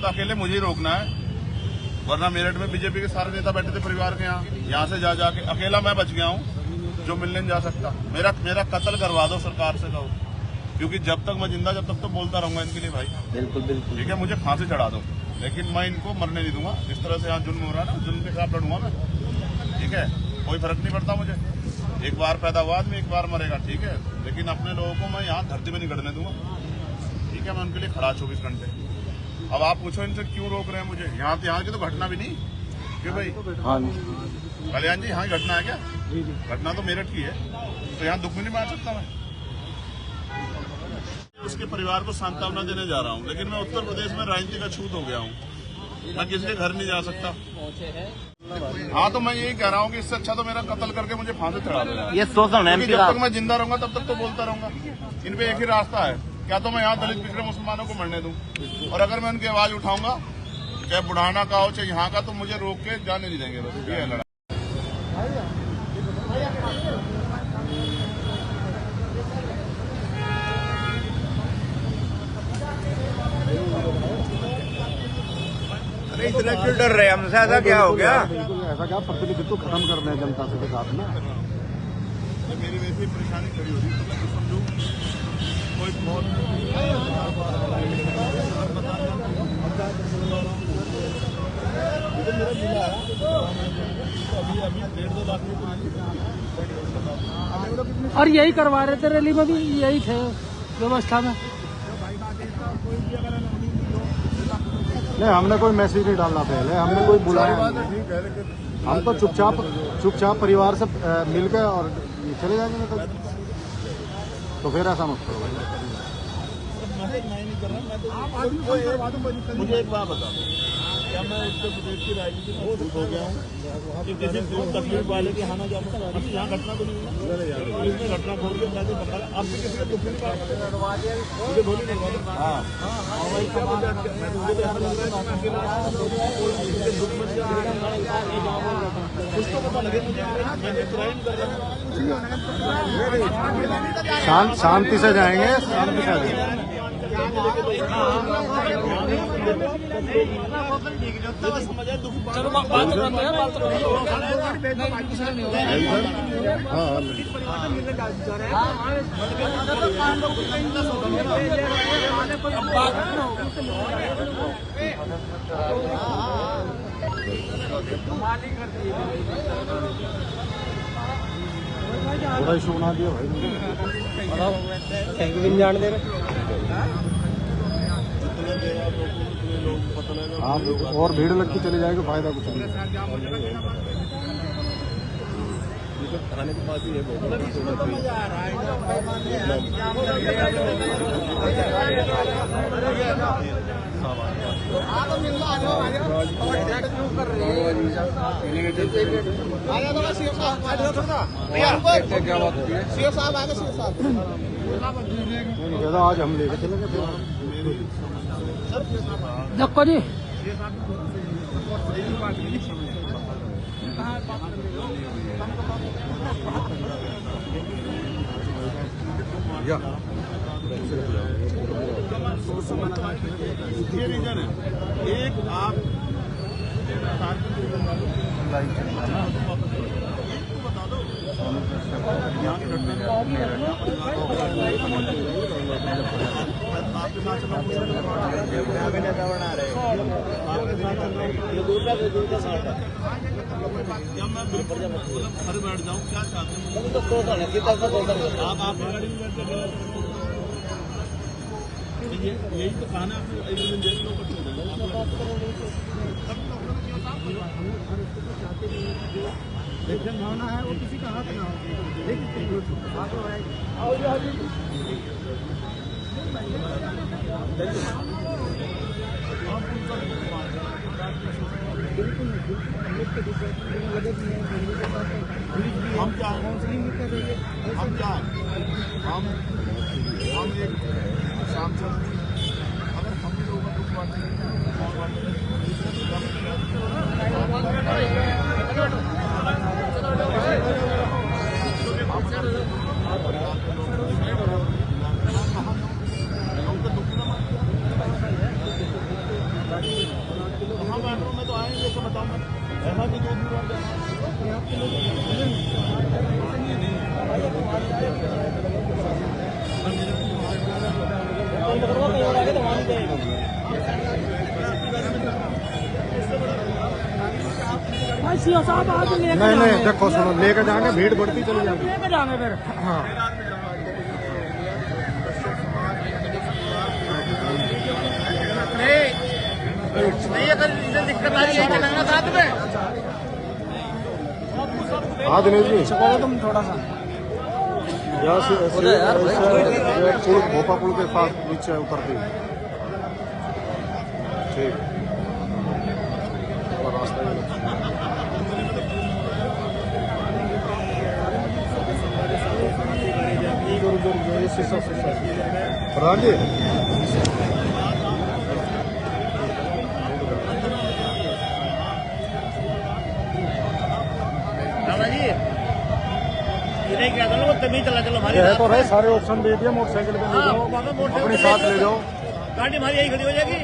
तो अकेले मुझे ही रोकना है, वरना मेरठ में बीजेपी के सारे नेता बैठे थे परिवार के यहाँ से जा जाके अकेला मैं बच गया हूँ जो मिलने नहीं जा सकता। मेरा कत्ल करवा दो, सरकार से कहो, क्योंकि जब तक मैं जिंदा जब तक तो बोलता रहूंगा इनके लिए भाई। बिल्कुल बिल्कुल ठीक है, मुझे फांसी चढ़ा दो, लेकिन मैं इनको मरने नहीं दूंगा। जिस तरह से यहाँ जुल्म हो रहा है ना, जुल्म के खिलाफ लड़ूंगा मैं। ठीक है, कोई फर्क नहीं पड़ता मुझे, एक बार पैदा हुआ आदमी एक बार मरेगा, ठीक है, लेकिन अपने लोगों को मैं यहाँ धरती में नहीं गड़ने दूंगा। ठीक है, मैं उनके लिए खड़ा 24 घंटे। अब आप पूछो इनसे क्यों रोक रहे हैं मुझे? यहाँ की तो घटना भी नहीं, क्यों भाई? हाँ कल्याण जी, यहाँ घटना है क्या? घटना तो मेरठ की है, तो यहाँ दुख भी नहीं मान सकता मैं। उसके परिवार को सांत्वना देने जा रहा हूँ, लेकिन मैं उत्तर प्रदेश में राजनीति का छूत हो गया हूँ, मैं किसी के घर नहीं जा सकता। हाँ, तो मैं यही कह रहा हूँ कि इससे अच्छा तो मेरा कत्ल करके मुझे फांसी चढ़ा देना। ये शोषण है, जब तक मैं जिंदा रहूंगा तब तक तो बोलता रहूंगा। इन पे एक ही रास्ता है, क्या तो मैं यहाँ दलित पिछड़े मुसलमानों को मरने दूं, और अगर मैं उनकी आवाज उठाऊंगा, चाहे बुढ़ाना का हो चाहे यहाँ का, तो मुझे रोक के जाने नहीं देंगे। बस ये है लड़ाई। अरे इतना क्यों डर रहे हमसे? ऐसा क्या हो गया? ऐसा क्या, प्रतिनिधित्व खत्म करना है जनता से के साथ में। मेरी वैसी परेशानी खड़ी हो रही है, तो मैं समझू कोई बहुत और यही करवा रहे थे रैली में भी, यही थे व्यवस्था में। नहीं, हमने कोई मैसेज नहीं डालना, पहले हमने कोई बुलाया नहीं। हम तो चुपचाप परिवार से मिलकर और चले जाएंगे। तो फिर ऐसा मत करो। मुझे एक बात बताओ, क्या मैं उत्तर प्रदेश की राजनीति में खुश हो गया हूँ कि किसी तकलीफ वाले की हाना जा यहाँ घटना तो नहीं हुई, इसमें घटना खोल के मैंने बताया आपसे किसी का दुख नहीं मुझे गोली नहीं मालूम। हाँ, कुछ तो पता लगे मुझे। शांति से जाएंगे, शांति से जाएंगे। चलो बात करते हैं, बात करते बड़ा इशू बना दिया भाई। Thank you. जान दे रहे आप और भीड़ लग के चले जाएगा, फायदा कुछ नहीं। थाने के पास ही है। आज हम लेके चलेंगे देखो जी। ये रीजन है, एक आप बता दो यहाँ की घटना आपके साथ क्या मैं बिल्कुल घर बैठ जाऊँ? क्या चाहते हैं आप गाड़ी में बैठ जाए? यही तो कहना है, एक दिन देख लो इलेक्शन भावना है, वो किसी का हाथ ना हम एक सांसद, अगर हम लोगों का दुख बांटेंगे कहाँ मेट्रो में तो आएंगे तो बताओ मैं ऐसा भी दो दूर भाई सीओ साहब आज लेकर नहीं नहीं देखो सुनो, लेकर जाएंगे भीड़ बढ़ती चली जाएगी। लेकर जाएंगे फिर। हाँ नहीं अगर इसे दिक्कत आ रही है चलेंगे साथ में। हाँ दिनेश जी, बोलो तुम थोड़ा सा। यहाँ से ऐसे पुल भोपा पुल के पास नीचे उतरती है। ठीक और रास्ता ये प्रधान जी इन्हें क्या करो तभी चला चलो हमारी है तो है, सारे ऑप्शन दे दिए। मोटरसाइकिल पे ले जाओ, अपने साथ ले जाओ। गाड़ी हमारी यही खड़ी हो जाएगी।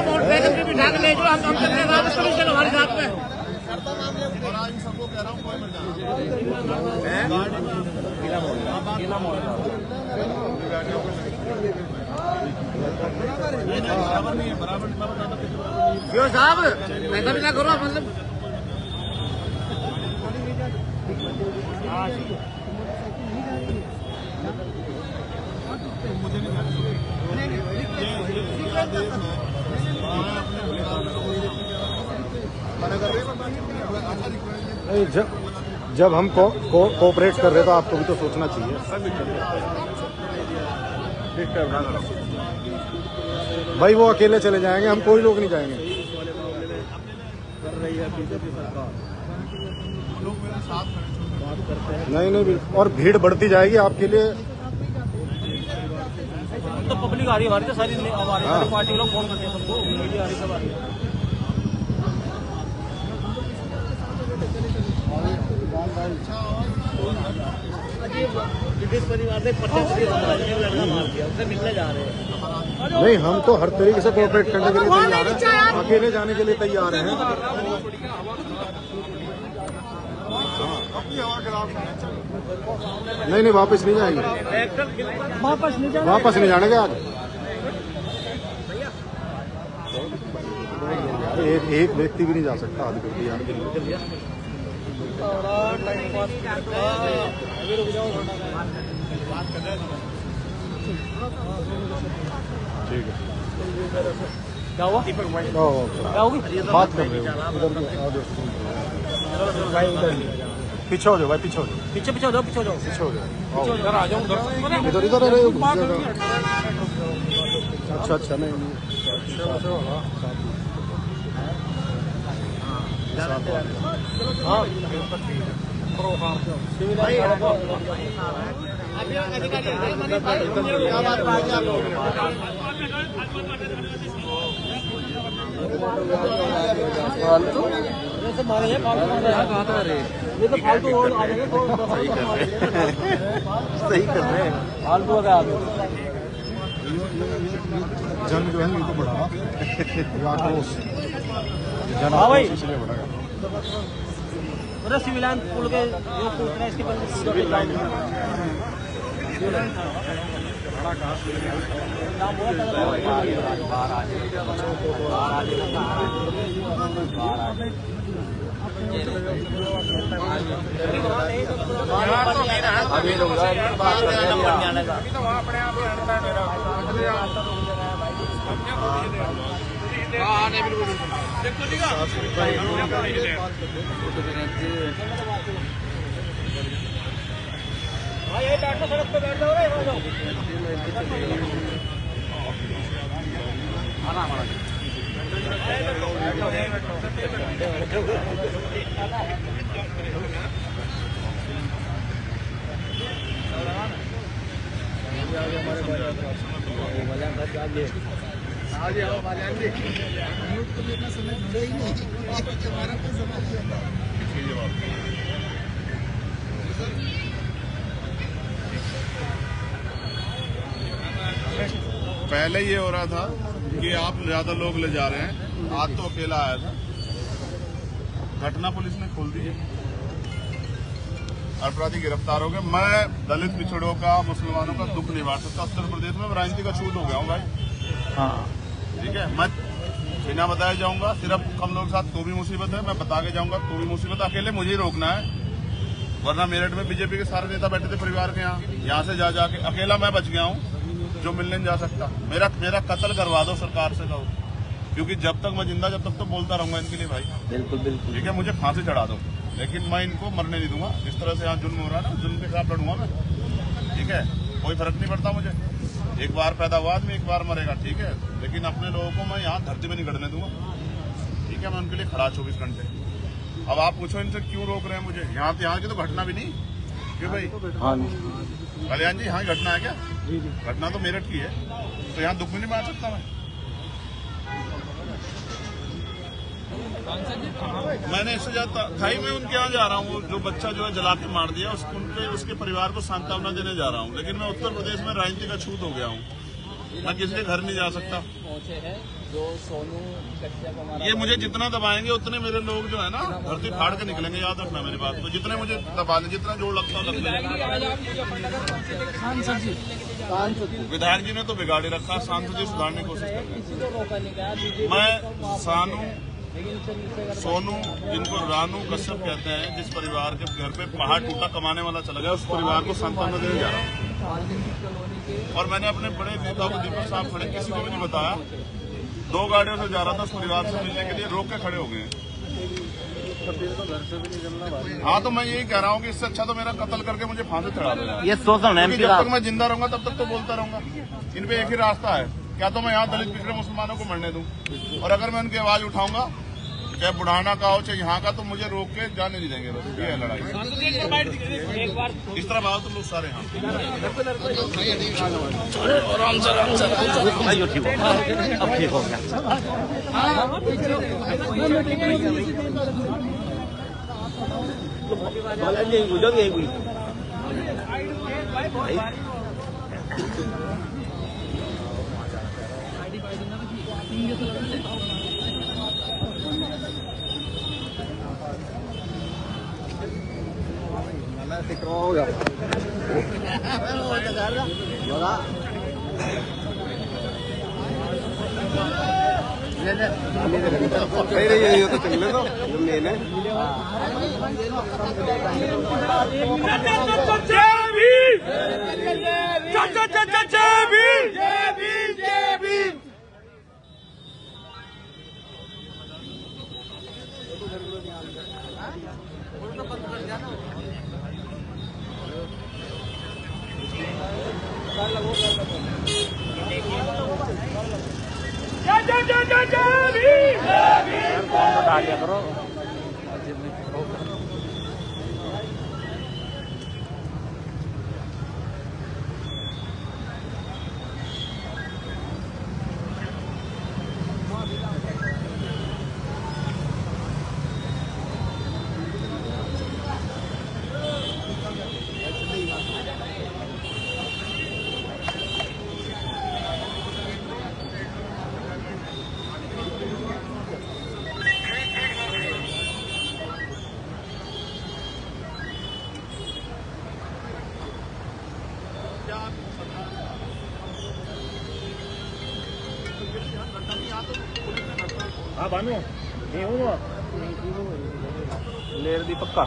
मोटरसाइकिल पे बिठा के ले जाओ, हम चलने वापस चलो हमारे साथ में। इन सबको कह रहा हूँ कोई मत क्यों साहब ऐसा भी ना करो मतलब। नहीं, जब हम कोऑपरेट कर रहे तो आपको भी तो सोचना चाहिए। भाई वो अकेले चले जाएंगे, हम कोई लोग नहीं जाएंगे। नहीं नहीं बिल्कुल, और भीड़ बढ़ती जाएगी आपके लिए। तो पब्लिक आ रही है हमारी, तो सारी हमारी पार्टी के लोग फोन करते हैं सबको, मीडिया आ रही सब आ रही है। ब्रिटिश परिवार ने 50 लड़का मार दिया, उससे मिलने जा रहे हैं। नहीं, हम तो हर तरीके से कोऑपरेट करने के लिए तैयार हैं, अकेले जाने के लिए तैयार हैं। नहीं नहीं वापस नहीं जाएंगे, वापस नहीं जाना, वापस नहीं जाने के आज। एक व्यक्ति भी नहीं जा सकता आधी व्यक्ति यार। ठीक है, क्या हुआ? क्या होगी? बात कर रहे हो पीछे हो जाओ भाई, पीछे हो जाओ, पीछे पीछे हो जाओ, पीछे हो जाओ, पीछे हो जाओ। इधर आ जाओ, इधर इधर अरे अच्छा अच्छा नहीं हाँ फालतू जैसे मारे हैं, फालतू ये तो फालतू और आ जाएंगे तो सही कर रहे हैं। फालतू आ गया जन जो है ये तो बढ़ा आक्रोश, जन हाँ भाई। आक्रोश इसलिए बढ़ेगा। अरे सिविल लाइन पुल के जो पूछ रहे हैं इसके पहले अभी रुक जाओ, बात करने का सड़क पे बैठ जाओ रे, पहले ये हो रहा था कि आप ज्यादा लोग ले जा रहे हैं, आज तो अकेला आया था। घटना पुलिस ने खोल दी है, अपराधी गिरफ्तार हो गए। मैं दलित पिछड़ों का, मुसलमानों का दुख नहीं बांट सकता। उत्तर प्रदेश में राजनीति का छूत हो गया हूँ भाई। हाँ ठीक है, मैं बिना बताया जाऊंगा। सिर्फ कम लोग साथ तो भी मुसीबत है, मैं बता के जाऊंगा तो भी मुसीबत। अकेले मुझे ही रोकना है, वरना मेरठ में बीजेपी के सारे नेता बैठे थे परिवार के यहाँ से जा जाके अकेला मैं बच गया हूँ जो मिलने नहीं जा सकता। मेरा कत्ल करवा दो सरकार से कहो, क्योंकि जब तक मैं जिंदा जब तक तो बोलता रहूंगा इनके लिए भाई। बिल्कुल बिल्कुल ठीक है, मुझे फांसी चढ़ा दो, लेकिन मैं इनको मरने नहीं दूंगा। इस तरह से यहाँ जुल्म हो रहा है ना, जुल्म के खिलाफ लड़ूंगा मैं। ठीक है, कोई फर्क नहीं पड़ता मुझे। एक बार पैदा हुआ आदमी एक बार मरेगा, ठीक है, लेकिन अपने लोगों को मैं यहाँ धरती में नहीं गड़ने दूंगा। ठीक है, मैं उनके लिए खड़ा 24 घंटे। अब आप पूछो इनसे क्यों रोक रहे हैं मुझे? यहाँ की तो घटना भी नहीं क्यों भाई? कल्याण जी, यहाँ की घटना है क्या? घटना तो मेरठ की है, तो यहाँ दुख भी नहीं बांट सकता मैं। मैंने इससे ज्यादा था ही, मैं उनके यहाँ जा रहा हूँ। जो बच्चा जो है जला के मार दिया, उसके परिवार को सांत्वना देने जा रहा हूँ। लेकिन मैं उत्तर प्रदेश में राजनीति का छूत हो गया हूँ, मैं किसी के घर नहीं जा सकता। जो सोनू ये मुझे जितना दबाएंगे उतने मेरे लोग जो है ना धरती फाड़ के निकलेंगे। याद रखना मेरी बात को, जितने मुझे दबा ले, जितना जोर लगता है विधायक जी ने तो बिगाड़े रखा, सांसद जी सुधारने की कोशिश कर रहे हैं। मैं सोनू, जिनको रानू कश्यप कहते हैं, जिस परिवार के घर पे पहाड़ टूटा कमाने वाला चला गया, उस परिवार को सांत्वना देने जा रहा हूँ। और मैंने अपने बड़े नेताओं को, दीपक साहब खड़े, किसी को भी नहीं बताया। 2 गाड़ियों से जा रहा था उस परिवार से मिलने के लिए, रोक के खड़े हो गए। हाँ, तो मैं यही कह रहा हूँ कि इससे अच्छा तो मेरा कत्ल करके मुझे फांसी चढ़ा देना। ये शोषण है, जब तक मैं जिंदा रहूंगा तब तक तो बोलता रहूंगा। इन पे एक ही रास्ता है, क्या तो मैं यहाँ दलित पिछड़े मुसलमानों को मरने दूं, और अगर मैं उनकी आवाज उठाऊंगा, चाहे बुढ़ाना का हो चाहे यहाँ का, तो मुझे रोक के जाने नहीं देंगे। बस ये है लड़ाई। इस तरह बात तो लोग सारे यहाँ आराम से अब ठीक हो गया। हो गया नहीं ये तो चलने दो, मेन करो। हाँ बानू नहीं हूँ लेर दी पक्का